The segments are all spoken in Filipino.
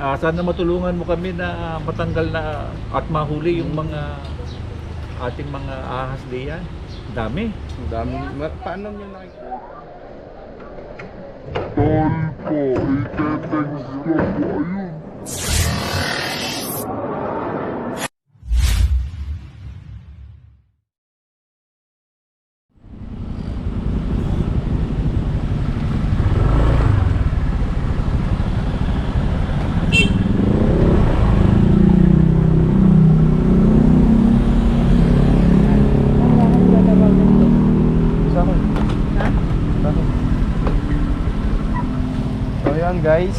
Sana matulungan mo kami na matanggal na at mahuli yung mga ating mga ahas diyan. Dami. Ang dami. Paano nyo nakikita? So yun guys,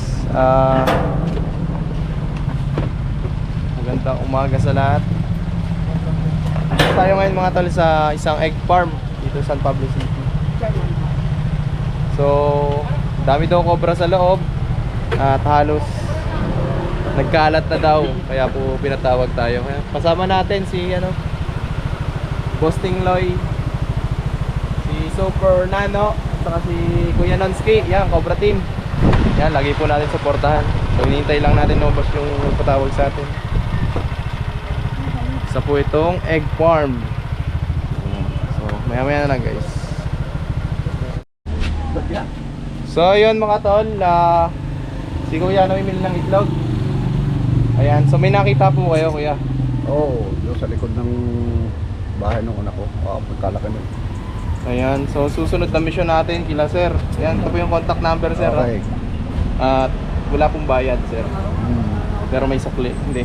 magandang umaga sa lahat. Dito tayo ngayon mga tol sa isang egg farm dito sa San Pablo City. So dami daw cobra sa loob at halos nagkalat na daw, kaya po pinatawag tayo. Kaya kasama natin si Boss Tingloy, si Super Nano, saka si Kuya Nonski. Yan, Cobra Team. Yan, lagi po natin supportahan. So hinihintay lang natin boss yung patawag sa atin. Isa po itong egg farm. So maya maya na lang guys. So yun mga tol, si Kuya namimili ng itlog. Ayan, so may nakita po kayo Kuya? Oo, doon sa likod ng bahay ng anak ko. Pagkalaki nun. Ayan, so susunod na mission natin kila sir. Ayan, ito po yung contact number sir. Okay. At wala pong bayad sir. Pero may sakli. Hindi.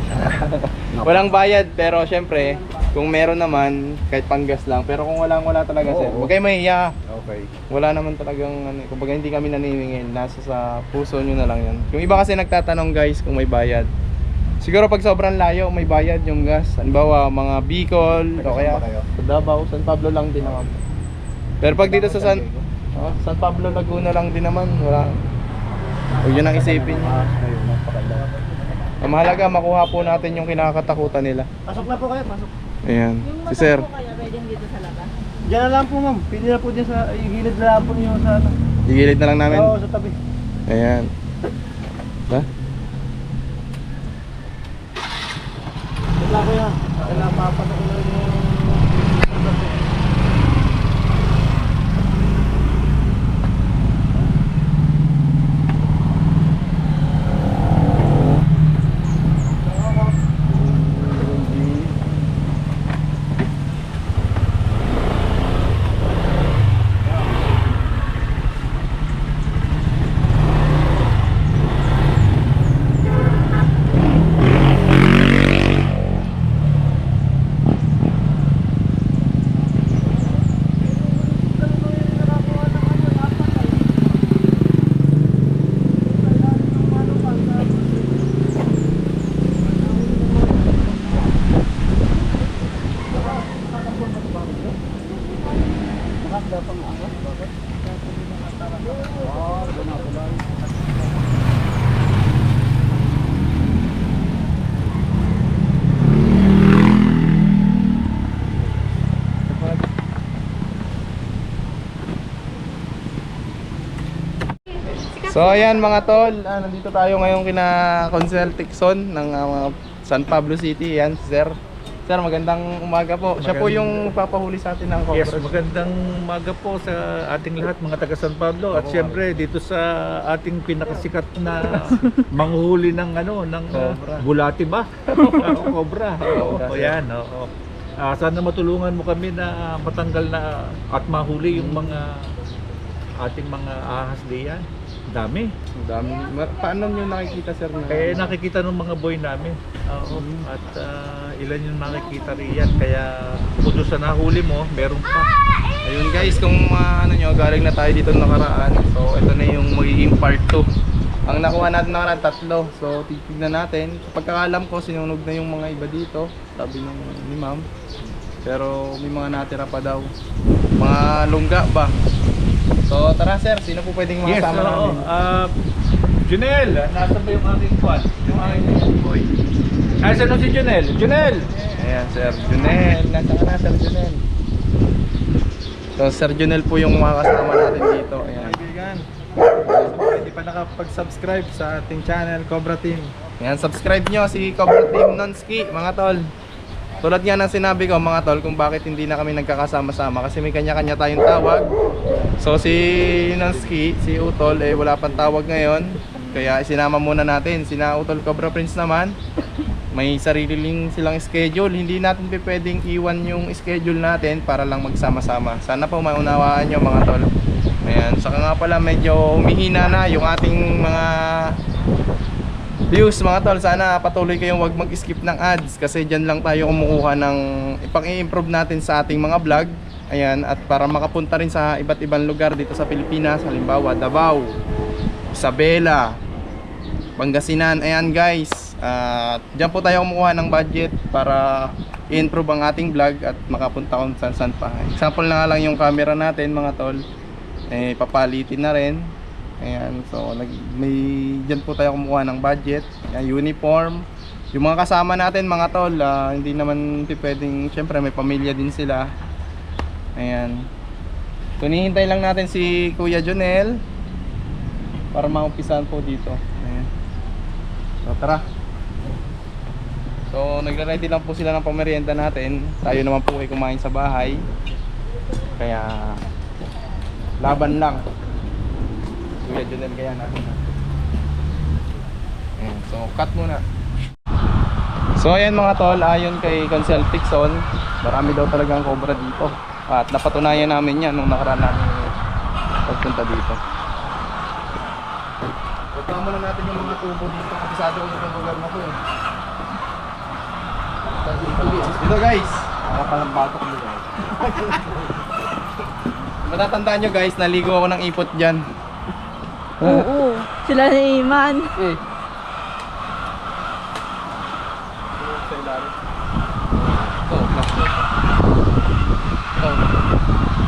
Walang bayad, pero syempre kung meron naman kahit panggas lang. Pero kung wala talaga sir, huwag kayo mahiya. Okay. Wala naman talagang kumbaga hindi kami naniningil. Nasa sa puso nyo na lang yan. Yung iba kasi nagtatanong guys kung may bayad. Siguro pag sobrang layo may bayad yung gas. Halimbawa mga Bicol o kaya sa Davao, San Pablo lang din naman. Pero pag dito sa San Pablo, Laguna lang din naman, wala. Huwag yun ang isipin. Ang mahalaga, makuha po natin yung kinakatakutan nila. Pasok na po kayo, pasok. Ayan, si sir. Kaya pwede dito sa labas? Diyan na lang po ma'am, pili na po dyan sa gilid na lang po niyo sa ano. Igilid na lang namin. Oo, sa tabi. Ayan. Ha? Wala ko yan. Kailangan mapasok ko na rin yung... So ayan mga tol, nandito tayo ngayon kina Consel Tixon ng San Pablo City. Yan si sir. Sir, magandang umaga po. Siya po yung papahuli sa atin ng cobra. Yes, magandang umaga po sa ating lahat mga taga San Pablo at siyempre dito sa ating pinakasikat na manghuli ng bulati ba? Cobra. Oo, yan. Oo. Sana matulungan mo kami na matanggal na at mahuli yung mga ating mga ahas diyan. Dami. Ang dami. Paano nyo nakikita sir? Nakikita ng mga boy namin. Oo. At ilan yung nakikita riyan. Kaya kung doon sa nahuli mo, meron pa. Ayun guys, kung galing na tayo dito nakaraan. So ito na yung magiging part 2. Ang nakuha natin nakaraan 3. So titignan natin. Pagkakalam ko sinunog na yung mga iba dito. Sabi ni ma'am. Pero may mga natira pa daw. Mga lungga ba? So tara sir, sino po pwedeng makasama namin? Junel, nasa ba yung aking kwan? Yung aking boy. Saan si Junel? Junel! Ayan sir, Junel. Nasa ka na sir Junel? So sir Junel po yung makakasama natin dito. Ayan. Kaibigan, hindi pa nakapag-subscribe sa ating channel, Cobra Team. Yan, subscribe nyo si Cobra Team Nonski, mga tol. Tulad nga ng sinabi ko, mga tol, kung bakit hindi na kami nagkakasama-sama kasi may kanya-kanya tayong tawag. So si Nonski, si Utol, wala pang tawag ngayon. Kaya isinama muna natin. Sina Utol Cobra Prince naman, may sariling silang schedule. Hindi natin pwedeng iwan yung schedule natin para lang magsama-sama. Sana po maunawaan nyo, mga tol. Ayan, saka nga pala medyo humihina na yung ating mga views, mga tol. Sana patuloy kayong wag mag-skip ng ads kasi dyan lang tayo kumukuha ng ipang-i-improve natin sa ating mga vlog. Ayan, at para makapunta rin sa iba't ibang lugar dito sa Pilipinas, halimbawa Davao, Isabela, Pangasinan. Ayan guys, dyan po tayo kumukuha ng budget para i-improve ang ating vlog at makapunta kung saan pa. Example na nga lang yung camera natin, mga tol, papalitin na rin. Ayan, so dyan po tayo kumuha ng budget. Ayan, uniform. Yung mga kasama natin, mga tol, hindi naman pwedeng, syempre may pamilya din sila. Ayan, so hinihintay lang natin si Kuya Jonel para maumpisahan po dito. Ayan. So tara. So nagre-ready lang po sila ng pamerienda natin. Tayo naman po ay kumain sa bahay. Kaya laban lang. Kuya Jonel kaya natin. Ayan, so cut muna. So ayan mga tol, ayon kay Consel Tixon, marami daw talagang cobra dito. At napatunayan namin yan nung nakaraan namin pagpunta dito. Punta muna natin yung mga tubo dito. Kabisado ko yung lugar na to eh. Dito guys, nakapalang batok nyo guys. Matatandaan nyo guys, naligo ako ng ipot dyan. Oo, sila ni Iman.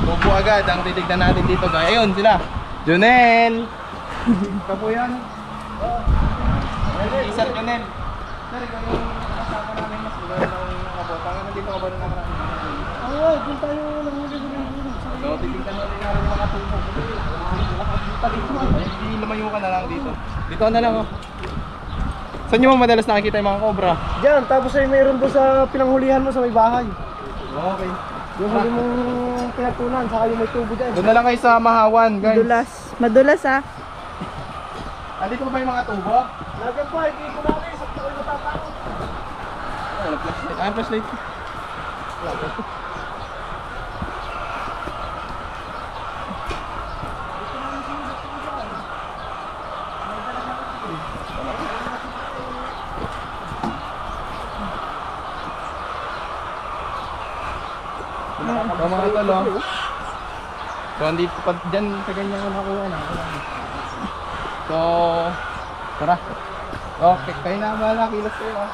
Tubo agad ang titignan natin dito guys. Ayun sila, Jonel. Kapo yan. Sir Jonel. Sir, ikaw yung kasama namin mas lugar ng kapo. Pangan nandito ka ba na nakaraan? Oo, doon tayo lang muli ko rin. So titignan natin namin yung mga tubo. Hindi lumayo ka na lang dito. Dito na lang oh. Saan nyo mo madalas nakikita yung mga cobra? Diyan, tapos ay mayroon doon sa pinanghulihan mo sa may bahay. Okay. Yung huli mong pinatunan, saka yung may tubo dyan. Doon na lang kayo sa Mahawan guys. Madulas. Madulas ah. Andito ba yung mga tubo? Lagyan pa, hindi ko namin, sa takoy matatao. Ay, flashlight. So mga tol, so andito pa dyan sa ganyan ko nakuha na. So tara. Okay, kayo na bahala, kilos kayo ah.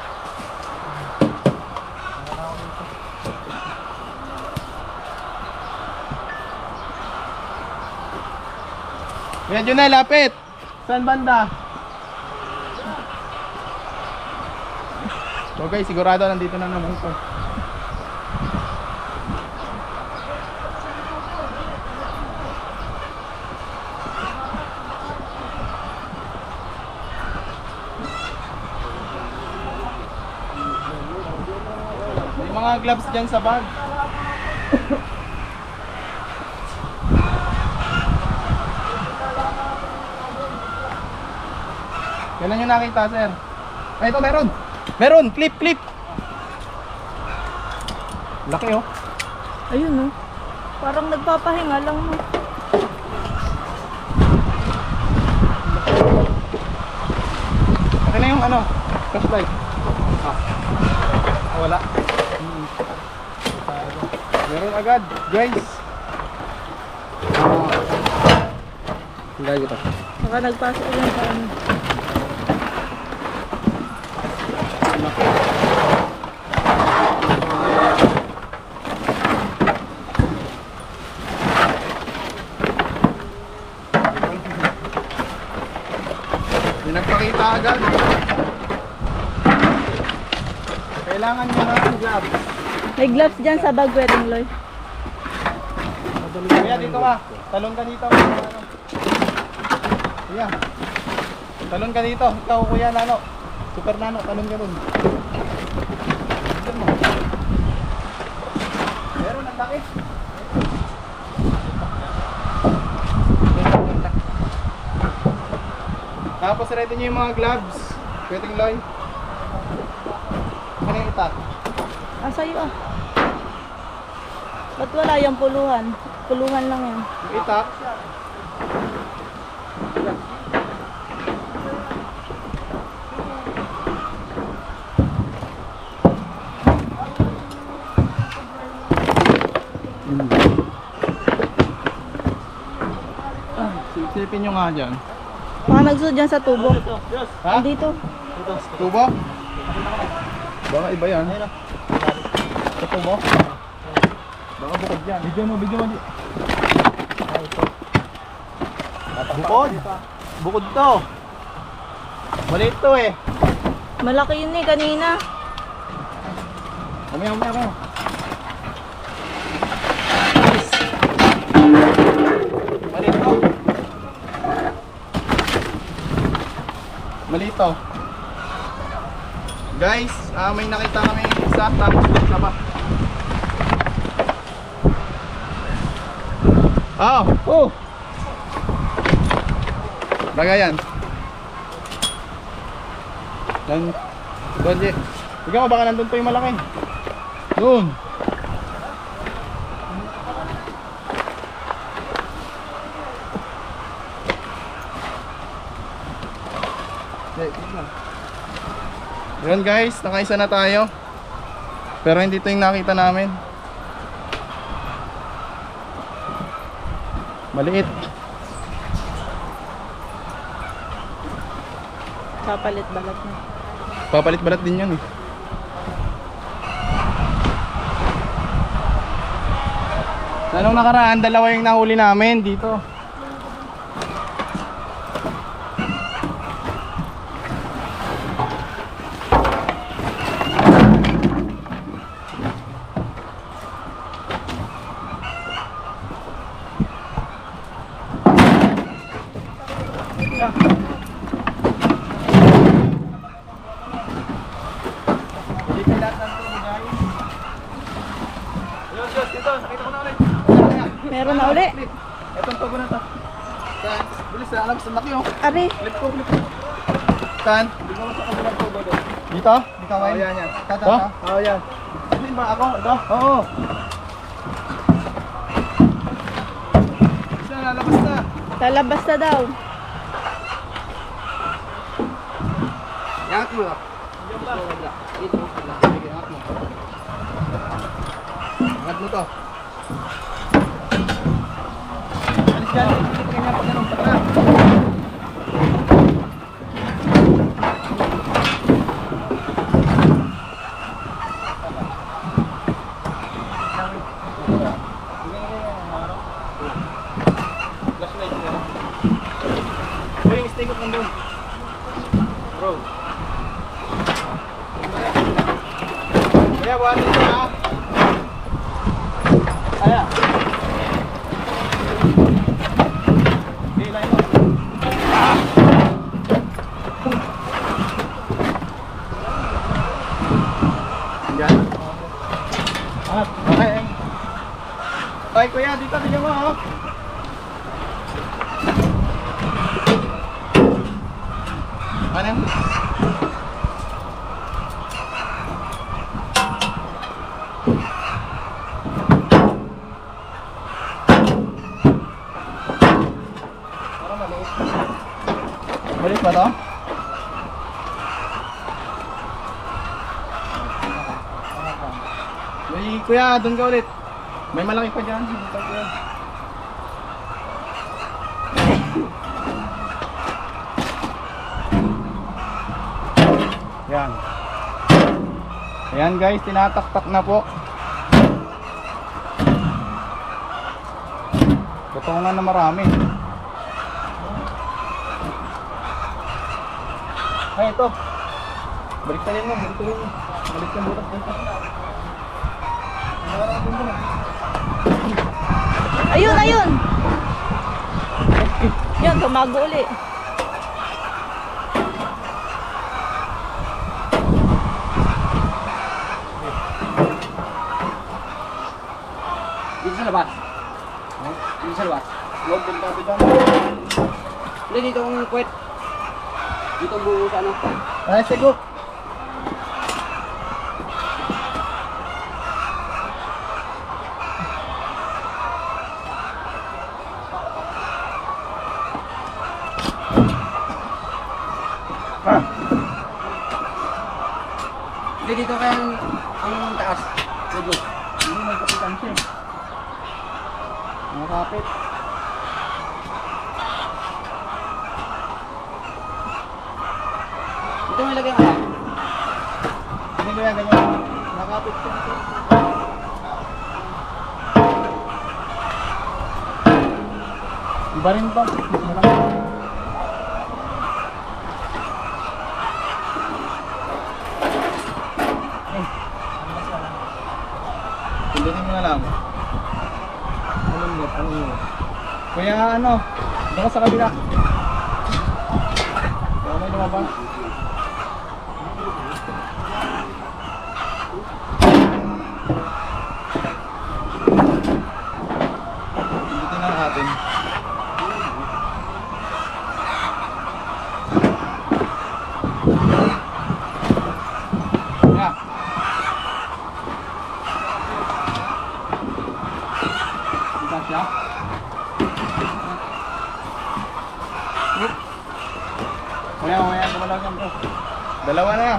Kuya Jonel, lapit! Saan banda? So guys, sigurado nandito na naman ito. May mga gloves dyan sa bag. Kailan nyo nakita, sir? Ay, ito meron! Meron! Clip! Clip! Laki oh. Ayun oh. Parang nagpapahinga lang mo. Laki na yung ano, flashlight. Wala. Meron agad, guys. Hindi ito. Baka nagpasok lang sa ano. Pinagpakita agad. Kailangan nyo ng gloves. May gloves dyan sa bag, wedding Loy. Kuya, dito ka. Talon ka dito. Kuya. Talon ka dito. Ikaw, kuya, Nano. Super nano, talon ka dun. Meron ang laki. Tapos ready nyo yung mga gloves. Pwedeng loy. Ano yung itak? Ah, sa'yo ah. Ba't wala yung puluhan? Puluhan lang yan. Yung itak. Silipin nyo nga dyan. Baka nagsunod dyan sa tubo. Ha? Dito. Tubo? Baka iba yan. Sa tubo? Baka bukod dyan. Bigyan mo. Bukod? Bukod to. Maliit to eh. Malaki yun eh kanina. Umaya ko. Maliit to. Maliit to. Guys, may nakita kami isa tapos isa pa. Oh! Bagayan. Dan Donji. Ikaw baka nandun pa yung malaki. Doon. Yun guys, nakaisa na tayo. Pero hindi ito yung nakita namin. Maliit. Papalit balat na. Papalit balat din yan eh. Sa nung nakaraan, dalawa yung nahuli namin dito. Meron na uli. Etong tubo na to. Saan? Bilis na, alam sa laki oh. Ari. Flip ko. Saan? Dito mo sa kabilang tubo doon. Dito? Dito kayo? Oo, yan. Ito? Oo, yan. Ano ba ako? Ito? Oo. Isa, lalabas na. Lalabas na daw. Yangat mo lang. Diyan ba? Dito. Sige, yangat mo. Yangat mo to. Alis dyan. Hindi ka nga pag ganun. Taka. Flashlight mo. Uy, yung stay ko nandun. Bro. Kaya buhatin ko ha. Ayan. Okay, line mo. Yan. Okay. Okay kuya, dito bigyan mo ha. Ano? Maliit ba to? May kuya, doon ka ulit. May malaki pa dyan. Dito, kuya. Yan. Ayan guys, tinataktak na po. Tutungan na marami. Ay, ito. Baliktarin mo, baliktarin mo. Baliktarin mo. Ayun, ayun. Yan, tumago uli. Sa luwas. Huwag din tabi dyan. Hindi, dito ang kwet. Dito ang buo sa ano. Ay, sigok. Hindi, dito kaya ang taas. Sige. Hindi, may kapitan siya. Nakakapit. Dito may lagay ang alam. Hindi ko yan, ganyan. Nakakapit siya. Iba rin ba? Malaki. Pindutin mo na lang. Anong mo? Kuya ano? Doon ka sa kabila. Kaya may lumabas. Pindutin na natin. Yeah. Bisa siya? Maya, gumalaw yan bro. Dalawa na.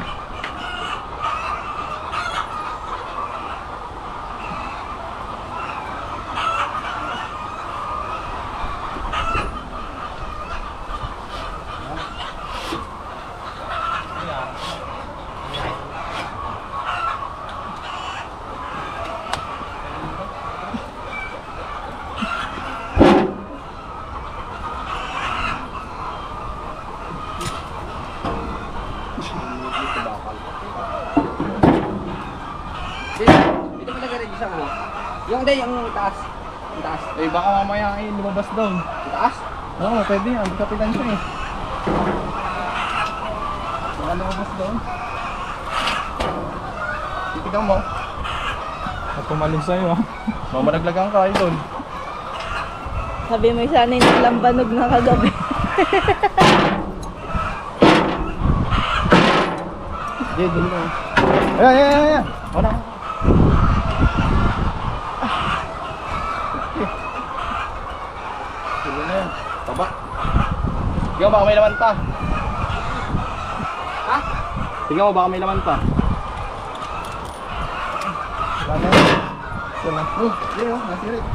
Dito may lagay rin sa ano. Yung hindi, yung taas. Yung taas. Eh baka mamaya ay lumabas doon. Yung taas? Oo, pwede yan. Kapitan siya eh. Baka lumabas doon. Titigaw mo. At pumaling sa'yo ha. Mamalaglagan ka ay doon. Sabi mo sana yung naglambanog na kagabi. Hindi, doon na. Ayan. Wala. Sila na yan. Taba. Tingnan mo baka may laman pa. Ha? Tingnan mo baka may laman pa. Wala na yan. Wala. Oh, yun o. Nasirit.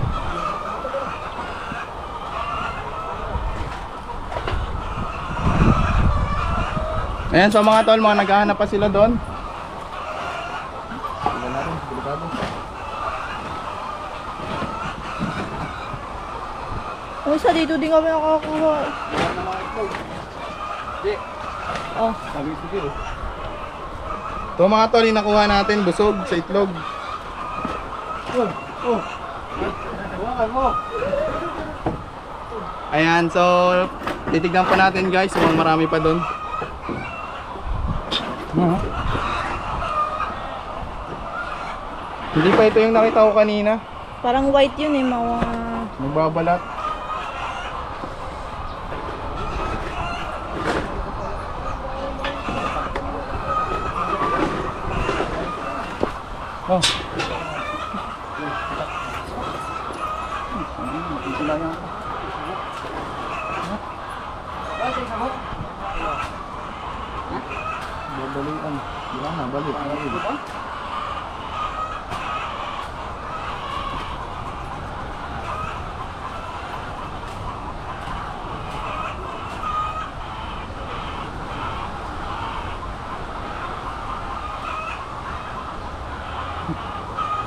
Ayan, so mga tol, mga naghahanap pa sila doon. Wala na rin, delikado. Ang isa dito din kami nakakuha. Hindi. Oh, Sabi ko siguro. Ito mga tol, yung nakuha natin, busog sa itlog. Oh. Hawakan mo. Ayan, so titignan pa natin guys, kung marami pa doon. Hindi pa ito yung nakita ko kanina. parang white yun eh, mga... Magbabalat. Oh. Babalikan. Wala na, balik.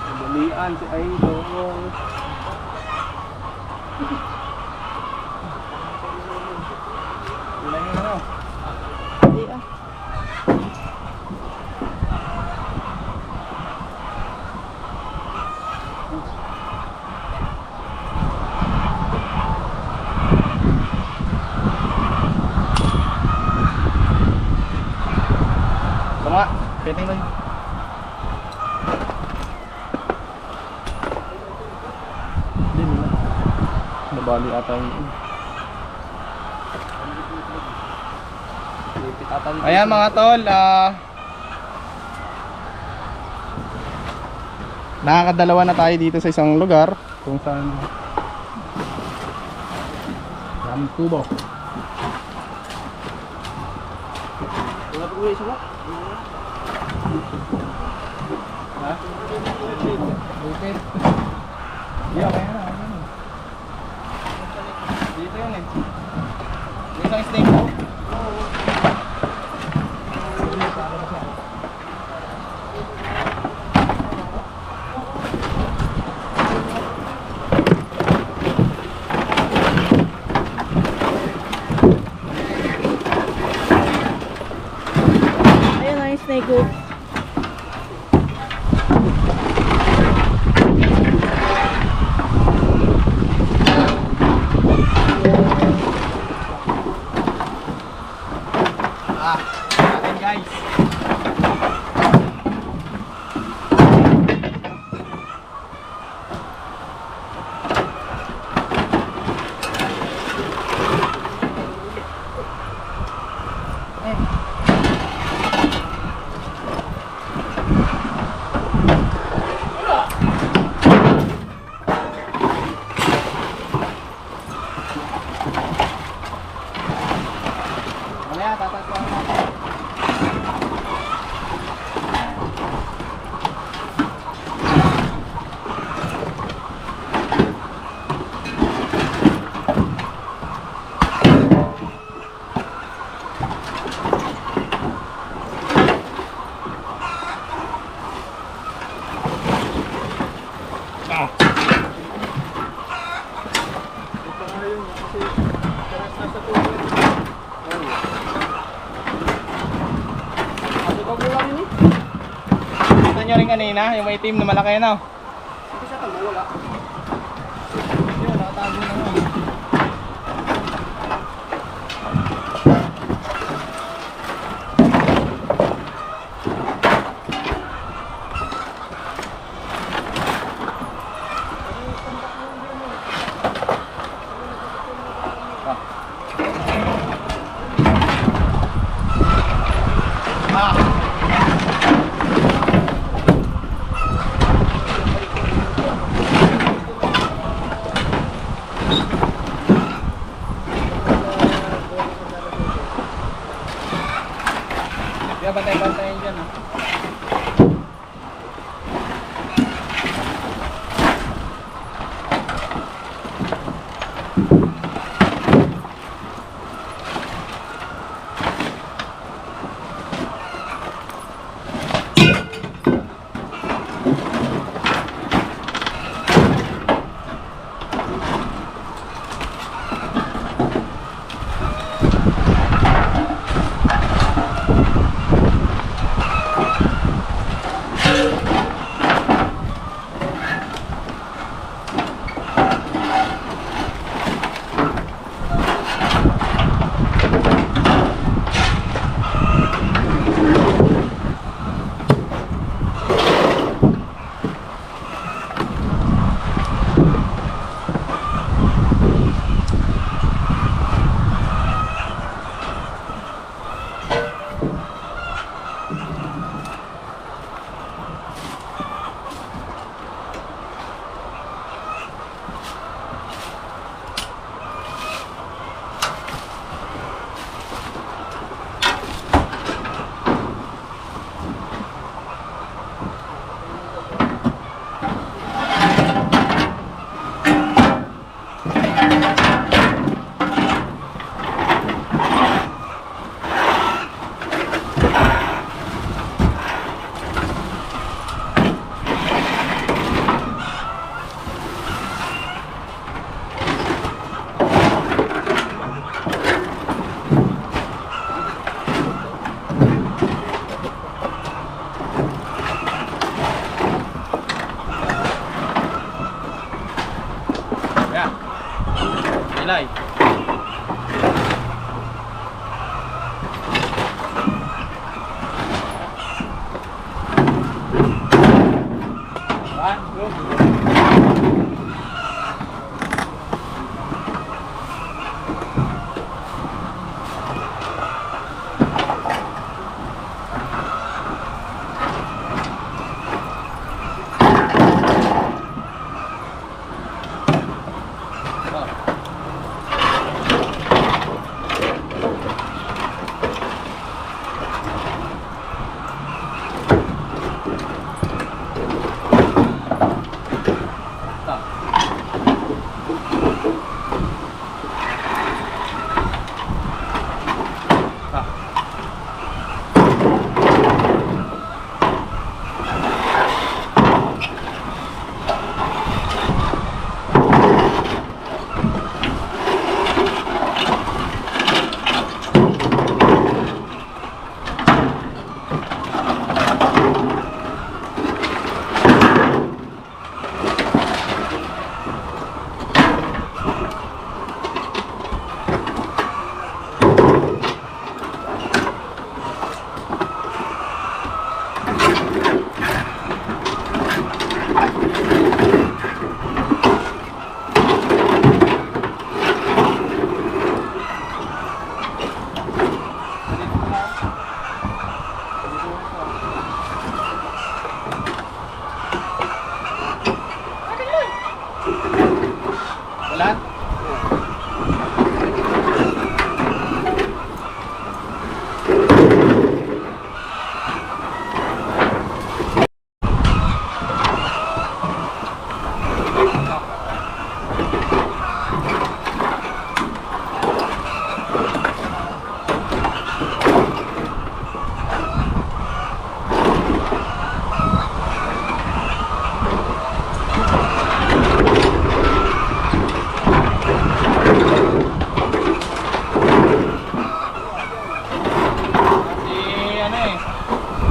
Babalikan si Idol. Wala yung ano. Hindi ah. Tama, petting lang. Bali ata yun. Ayan mga tol, nakakadalawa na tayo dito sa isang lugar kung saan daming tubo. Wala po ulit mo. Ha? Bukit. Di, okay na. Dito yun eh. May isang snake po. Ayun na yung snake hook. Atin guys. Mamaya tatatawag natin. Kita nyo rin kanina, yung may team na malaki na. Yun, nakatago na nga. Kaya bantay-bantayin dyan ha. Ilay. One, two.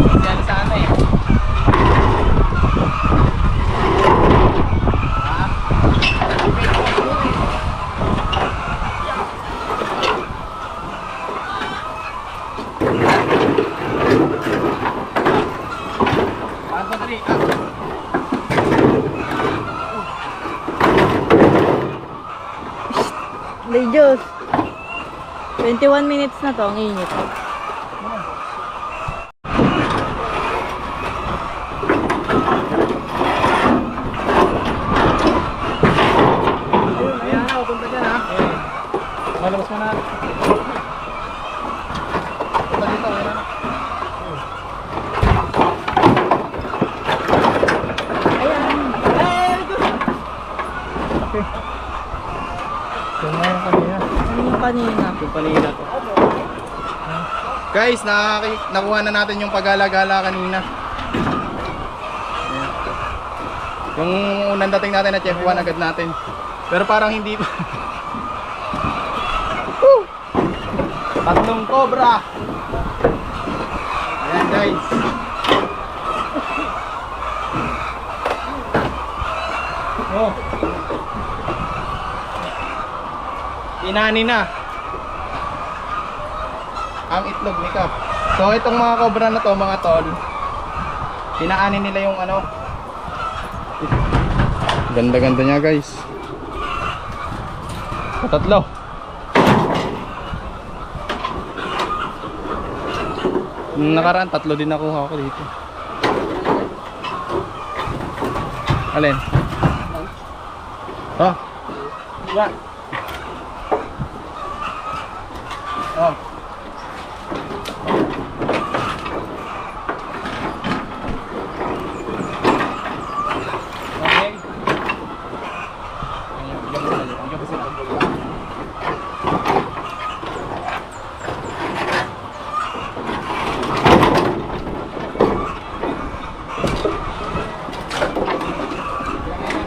Yan sa ano eh. Diyos. 21 minutes na to, ang init. Ayan na, punta dyan ha. Malabas mo na. Punta dito, ayan na. Ano yung kanina? Yung kanina to. Guys, nakuha na natin yung pagala-gala kanina. Ayan. Yung unang dating natin na chef 1 agad natin. Pero parang hindi pa. Tatlong cobra. Ayan guys. Oh. Inani na ang itlog ni Kap. So itong mga cobra na to, mga tol, pinaani nila yung ano. Ganda-ganda niya guys. Patatlo. Nung nakaraan, tatlo din nakuha ko dito. Alin? Oh. What? Oh. Okay.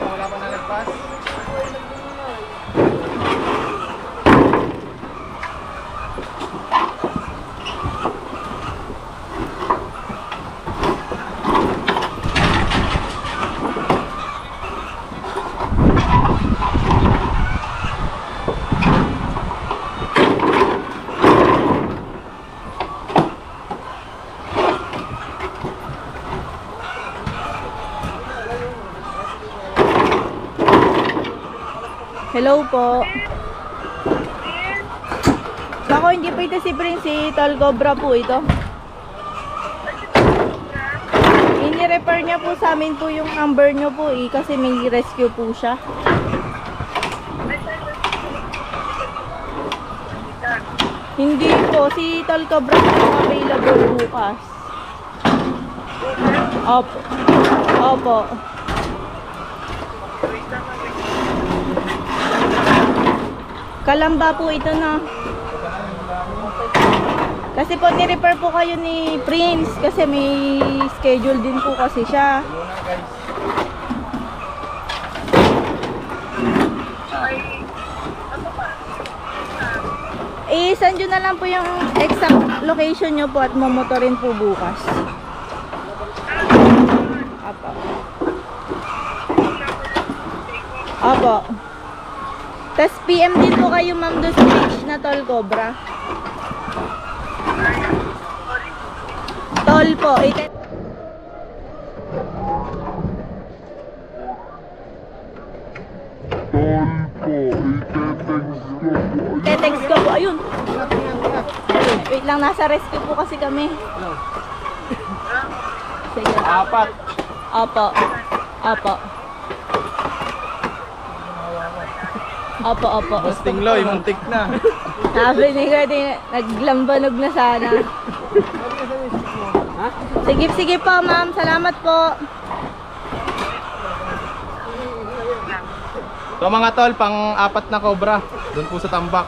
Wala pa nalagpas. Hello po. Bako, hindi pa ito si Prince, si Tol Cobra po ito. Ini-repair niya po sa amin po yung number niyo po kasi may rescue po siya. Hindi po, si Tol Cobra po available bukas. Opo. Opo. Kalamba po ito na. Kasi po ni-repair po kayo ni Prince kasi may schedule din po kasi siya. I-send nyo na lang po yung exact location nyo po at mamotorin po bukas. Apo. Apo. Tas PM din po kayo ma'am doon sa page na Tol Cobra. Tol po. Text ko po. Ayun. Wait lang, nasa rescue po kasi kami. Sige. Apat. Apo. Apo. Opo, opo. Busting Loy, muntik na. Sabi ni Gadi, naglambanog na sana. Sige, sige po ma'am. Salamat po. So mga tol, pang-apat na cobra. Doon po sa tambak.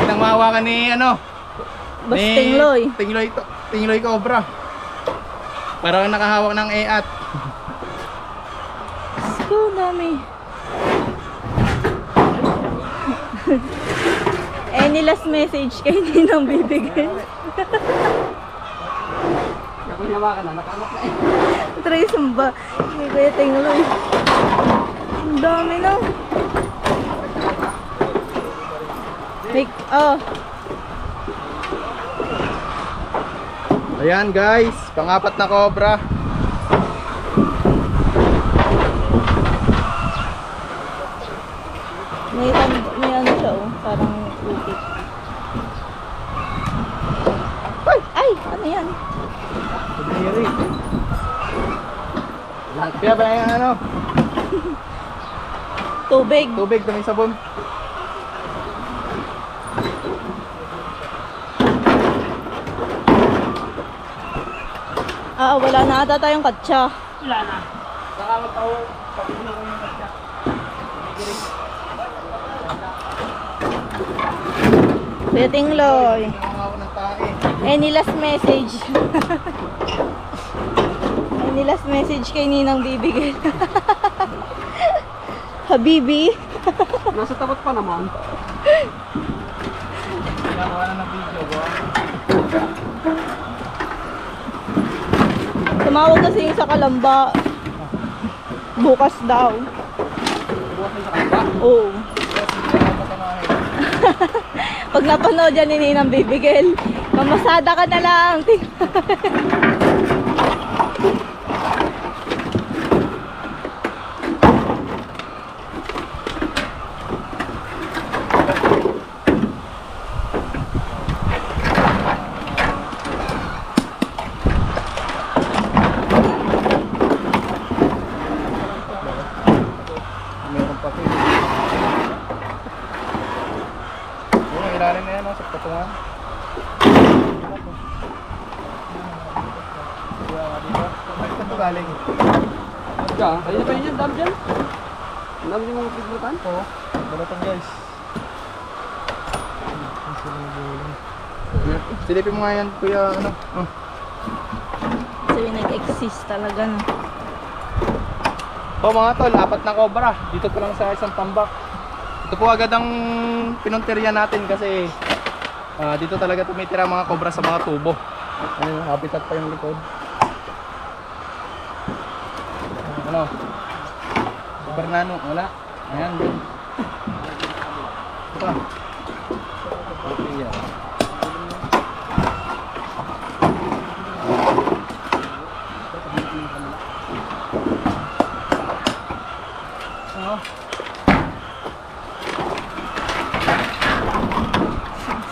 Nang mahawakan ni ano? Busting Loy. Tingloy cobra. Parang nakahawak ng eat. Ang dami. Any last message kay Ninang bibigyan? Ako hinawa ka na, nakaangat na eh. Try samba. Hindi ko yung tingloy. Ang dami na. Oh. Ayan guys, pang-apat na cobra. May ano siya oh. Parang ukit. Ay! Ano yan? Kaya ba yung ano? Tubig. Tubig, daming sabon. Wala na ata tayong katsa. Saka magtawo, pag-ulang ko yung katya. Kuya Tingloy. Ako ng tae. Any last message? Any last message kay Ninang bibigyan? Habibi? Nasa tapat pa naman. Nakawa na ng video ko. Tumawag kasi yung sa Kalamba. Bukas daw. Bukas na sa kanila. Oo. Pag napanood yan ni Ninang bibigel, mamasada ka na lang. Meron pa ito. Yung ilalim na yan, sa patungan. Bakit ito galing? Diyan, ayun pa yun, dami dyan. Ang dami yung mga pigmutan. Oo, balatan guys. Silipin mo nga yan, kuya, ano? Oh. So yung nag-exist talaga no. So mga tol, 4 na cobra. Dito pa lang sa isang tambak. Ito po agad ang pinunteriya natin kasi dito talaga tumitira mga cobra sa mga tubo. Ano, habitat pa yung likod. Ano? Bernano, wala. Ayan, yun. Pa. Okay, yan.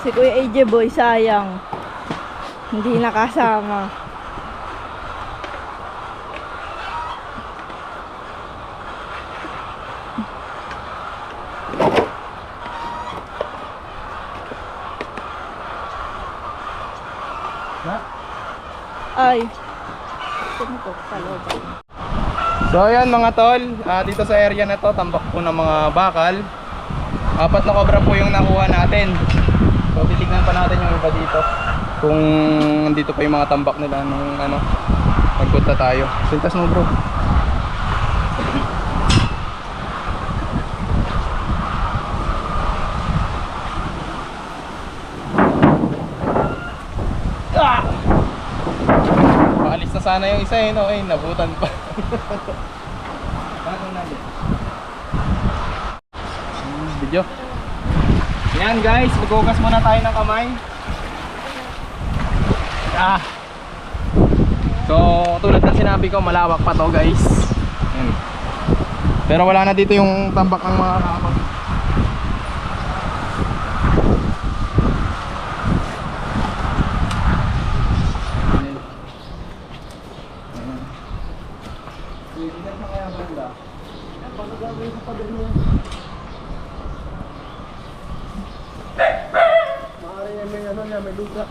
Si Kuya AJ Boy, sayang. Hindi nakasama. Ay. Tumukok sa loob. So ayan mga tol, dito sa area na to, tambak po ng mga bakal. 4 na cobra po yung nakuha natin. So titignan pa natin yung iba dito. Kung dito pa yung mga tambak nila nung ano, magpunta tayo. Sintas mo bro. Paalis na sana yung isa eh, no? Eh, nabutan pa. Ano na din? Video. Yan guys, maghugas muna tayo ng kamay. So, tulad ng sinabi ko, malawak pa to guys. Yan. Pero wala na dito yung tambak ng mga kapag. May luka.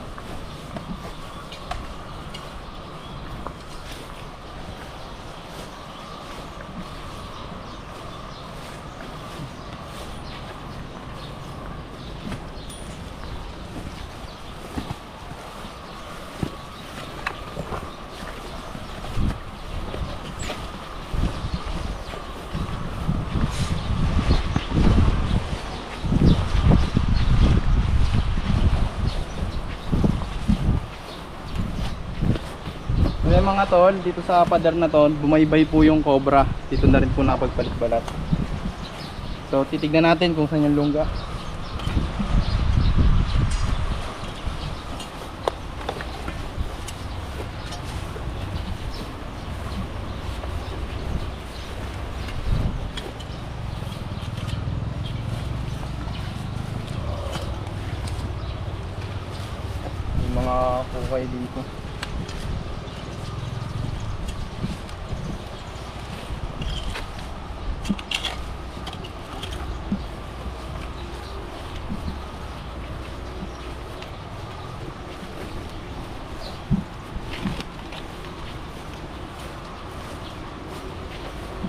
mga tol, dito sa pader na to, bumaybay po yung cobra. Dito na rin po nakapagpalit-balat. So titignan natin kung saan yung lungga. Yung mga kukay dito.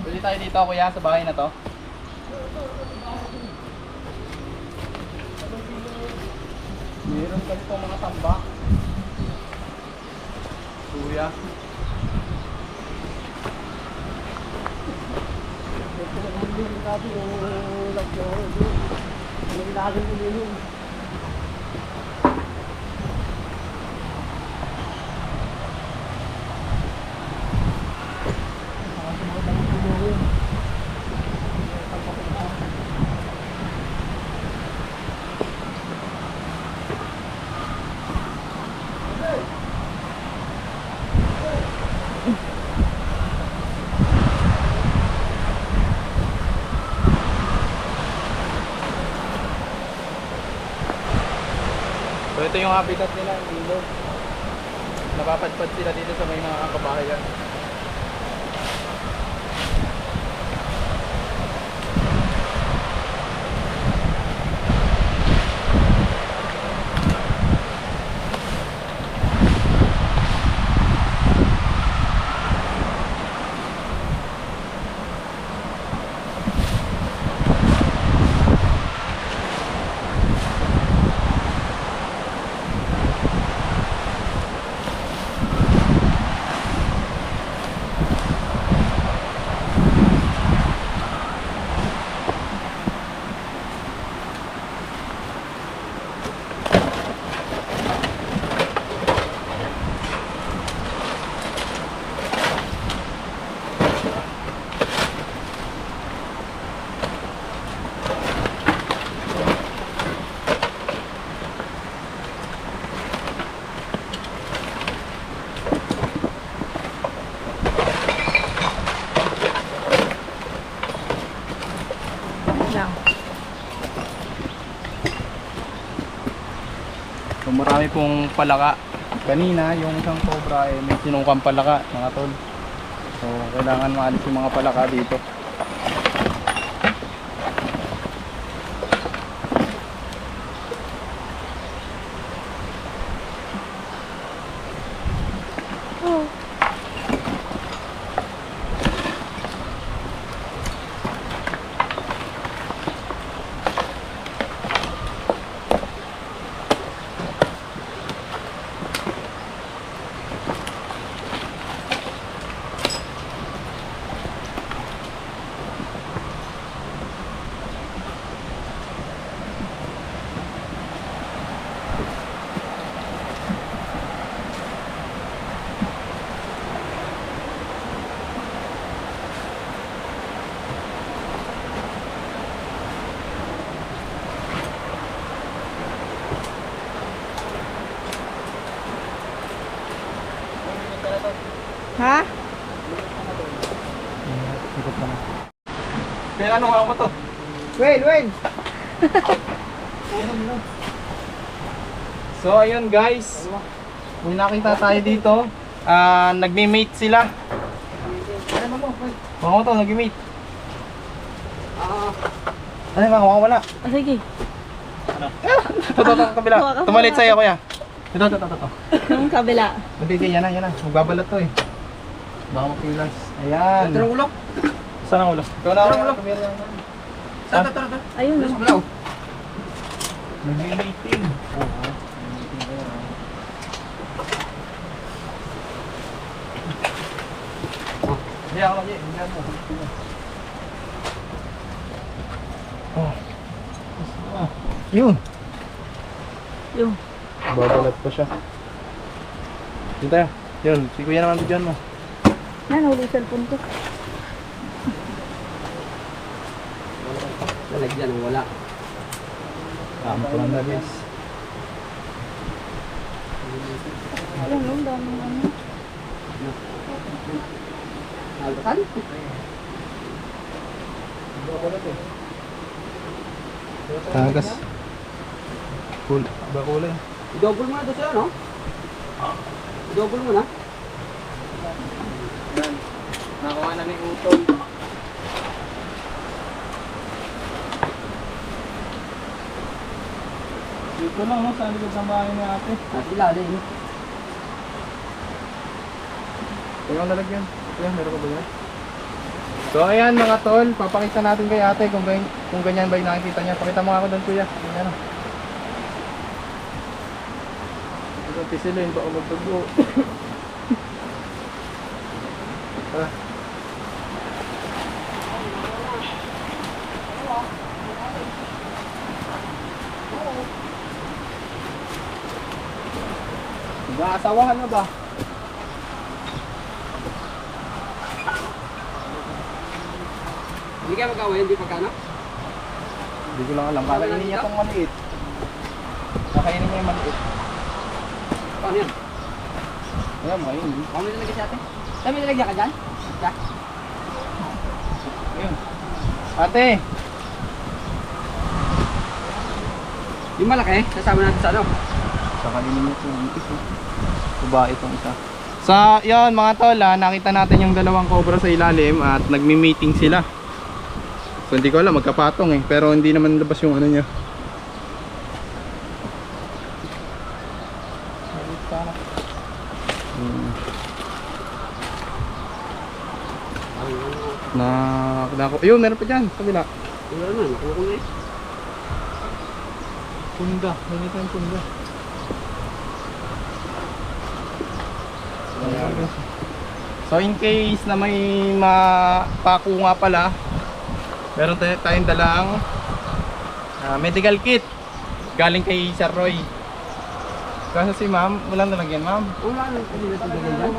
Pwede tayo dito kuya sa bahay na to. Meron kami itong mga tambak. Kuya. So ito yung habitat nila, yung ilog. Napapadpad sila dito sa may mga kabahayan. Lang. So marami pong palaka. Kanina yung isang cobra ay may sinukang palaka mga tol. So kailangan maalis yung mga palaka dito. Oh. Ha? Kaya ano ako to? Wait. So ayun guys. May nakita tayo dito. Nagme-mate sila. Mga to, nagme-mate. Ano yung mga wala? Ah, sige. Ito, kabila. Tumalit sa'yo kuya. Ito. Yung kabila. Hindi, yan na. Magbabalat to eh. Baka mapilas. Ayan. Ito ang ulo. Saan ang ulo? Ikaw na Ulo. Tara. Ayun. Sa balaw. Nag-mating. Hindi ako lagi. Hindi ako. Yun. Yung. Babalat pa siya. Dito tayo. Yun, si Kuya naman bigyan mo. Yan, huli cellphone ko. Lalagyan ng wala. Kampo na guys. Ayan, ang daming ano. Albakan? Tagas. Cool. Ba kulay? I-double mo na doon sa'yo, no? I-double mo na. Nakuha na ni Utol. Dito lang, no? Sa likod ng bahay ni ate. Nasa ilalim. Kaya ang lalagyan. Kaya meron ka ba yan? So ayan mga tol, papakita natin kay ate kung ganyan ba yung nakikita niya. Pakita mo ako doon kuya. Ganyan o. Ito pisilin, baka magtugo. Tara. Nag-aasawahan na ba? Hindi kayo mag-away, hindi pagkano? Hindi ko lang alam. Kakainin niya itong maliit. Kakainin niya yung maliit. Paano yan? Ayan, mainin. Paano nilagay si ate? Saan may nilagyan ka dyan? Yeah. Ayun. Ate! Yung malaki, sasama natin sa ano? Kakainin niya itong maliit. Babae itong isa. Sa yun mga tol, nakita natin yung dalawang cobra sa ilalim at nagmi-meeting sila. So hindi ko alam, magkapatong eh. Pero hindi naman labas yung ano niya. Yun, meron pa dyan, sa kabila. Wala na, nakuha ko na eh. Punda, may tayong punda. So in case na may mapako nga pala, meron tayong dalang medical kit galing kay Sir Roy. Kasi si ma'am, walang nalagyan ma'am. Wala na, hindi na ito dyan.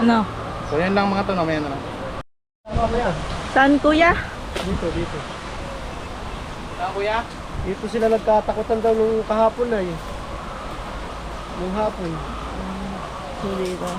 Ano? So yan lang mga to, mamaya na lang. Saan kuya? Dito. Saan kuya? Dito sila nagkatakutan daw nung kahapon na eh. Nung hapon. Hindi ko.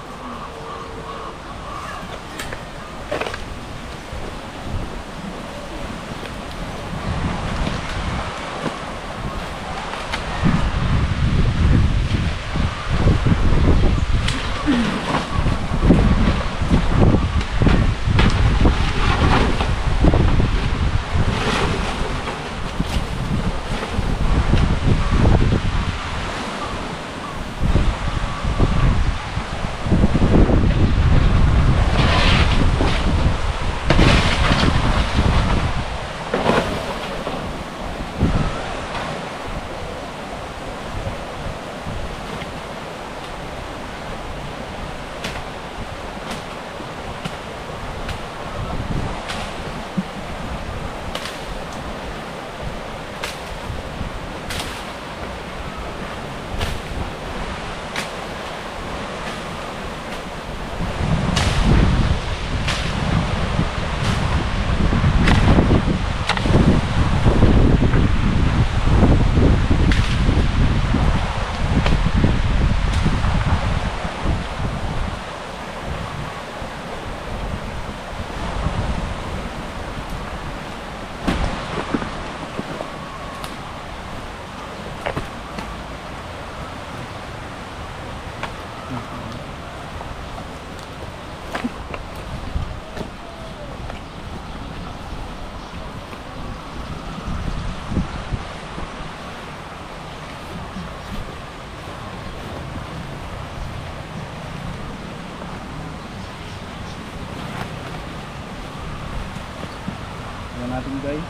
Natin guys,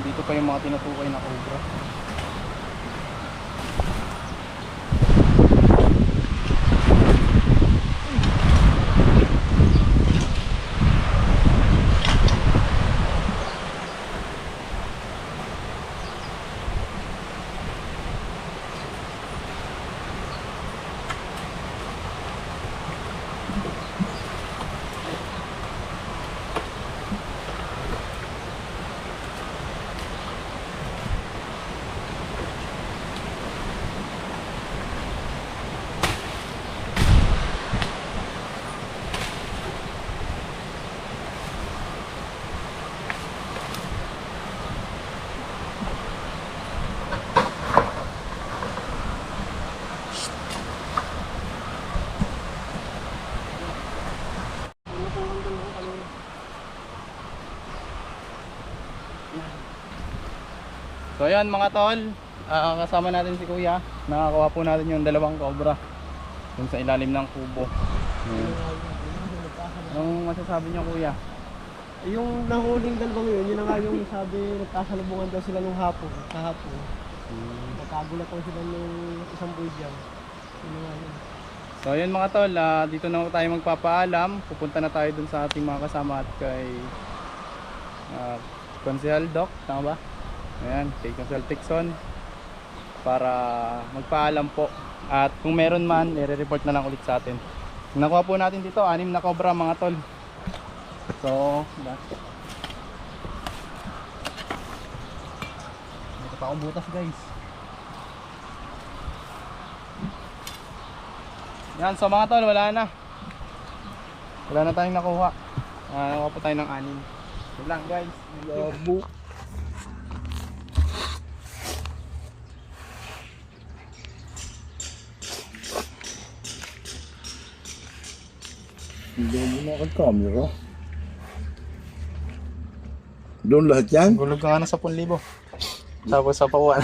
dito pa yung mga tinutukay na cobra. So ayan mga tol, kasama natin si Kuya. Nakakuha po natin yung dalawang cobra dun sa ilalim ng kubo. Ayan. Anong masasabi niyo Kuya? Yung nahuling dalawang yun na nga yung sabi nagkasalubungan daw sila nung kahapon. Nagkagulat ko sila nung isang boy dyan. Yun na nga yun. So ayun mga tol, dito na tayo magpapaalam. Pupunta na tayo dun sa ating mga kasama at kay Konsehal Doc, tama ba? Ayan, kay Konsehal Tixon para magpaalam po. At kung meron man, i-report na lang ulit sa atin. Nakuha po natin dito, 6 na cobra mga tol. So, ito pa akong butas guys. Yan, so mga tol, wala na. Wala na tayong nakuha. Nakuha po tayo ng 6. Yun lang guys. Labo. Hindi mo nakag-camera. Doon lahat yan? Gulog ka nga ng 10,000. Tapos sa pawan.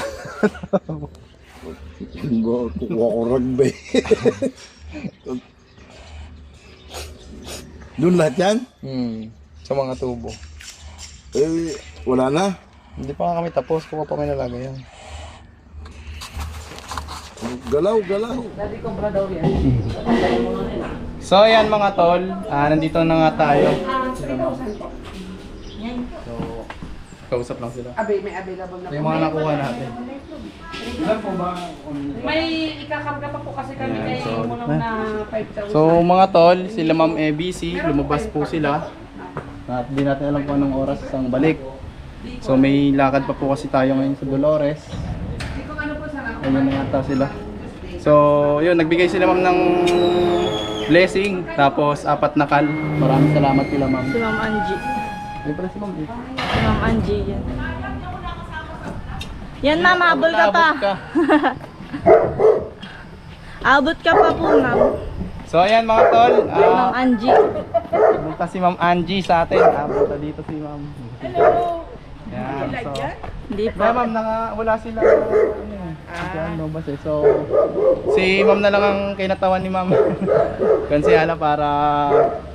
Kukuha ko rugby. Doon lahat yan? Sa mga tubo. Eh, wala na. Hindi pa nga kami tapos. Kuha pa may nalagay yan. Galaw, galaw. So ayan mga tol, nandito na nga tayo. So, kausap lang sila. May available na Yung mga nakuha natin. Ilan po ba? May ikakarga pa po kasi kami Ayan, kay so, Munong na 5,000. So mga tol, sila Ma'am ABC, lumabas po sila. At di natin alam kung anong oras ang balik. So may lakad pa po kasi tayo ngayon sa Dolores. Ayun na yata sila. So yun, nagbigay sila ma'am ng blessing. Tapos 4 na kal. Maraming salamat kila ma'am. Si Ma'am Angie. Ayun pala si ma'am. Si Ma'am Angie yan. Yan ma'am, abol ka pa. Abot ka pa po ma'am. So ayan mga tol. Ma'am Angie. Punta si Ma'am Angie sa atin. Punta dito si ma'am. Hello. Yan. So, Hindi kaya pa. ma'am, wala sila. Ano ba siya? So, si ma'am na lang ang kinatawan ni ma'am. Konsehal para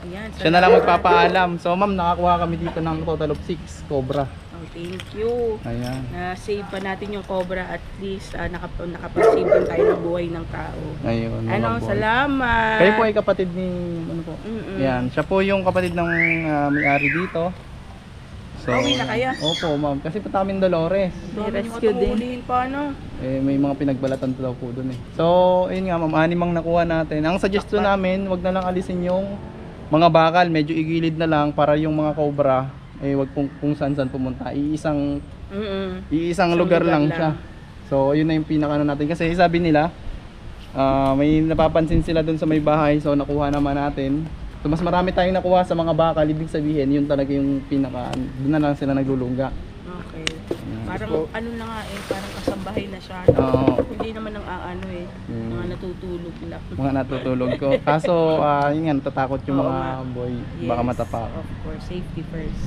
Ayan, siya na lang magpapaalam. So ma'am, nakakuha kami dito ng total of 6 cobra. Oh, thank you. Ayan. Na-save pa natin yung cobra at least nakapag-save din tayo ng buhay ng tao. Ayun. mga Ano, boy. salamat. Kayo po ay kapatid ni ano po? Yan, siya po yung kapatid ng may-ari dito. So, Pauwi na kayo? Opo, ma'am. Kasi po namin Dolores. May Rescue rescue din. Ulihin pa, ano? May mga pinagbalatan daw po doon eh. So, ayun nga ma'am, 6 ang nakuha natin. Ang suggestion namin, wag na lang alisin yung mga bakal, medyo igilid na lang para yung mga cobra wag kung saan pumunta. Iisang lugar lang siya. So, yun na yung pinakaano natin kasi sabi nila may napapansin sila doon sa may bahay, so nakuha naman natin. So, mas marami tayong nakuha sa mga bakal, ibig sabihin yun talaga yung pinaka doon na lang sila naglulungga. Okay. Parang ano na nga parang kasambahay na siya. Oo. Hindi naman ang aano mga natutulog lang. Mga natutulog ko. Kaso, yun nga, natatakot yung Oo mga nga. boy. Yes, Baka matapak. Of course, safety first.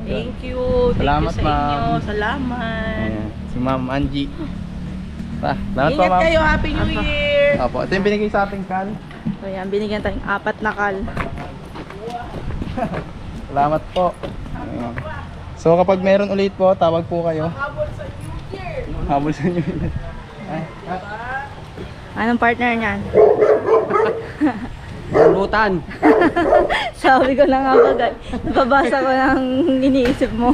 Thank you. Salamat, Thank you sa inyo. ma'am. Salamat. Ayan, si Ma'am Angie. Salamat po, Ingat ma'am. kayo. Happy New Year. Opo, ito yung binigay sa ating kal. So yan, binigyan tayong 4 na kal. Salamat po. Ayan. So kapag meron ulit po, tawag po kayo. Habol sa New Year. Habol sa inyo. Anong partner niyan? Lutan. Sabi ko na nga ba, guys. Nababasa ko ng iniisip mo.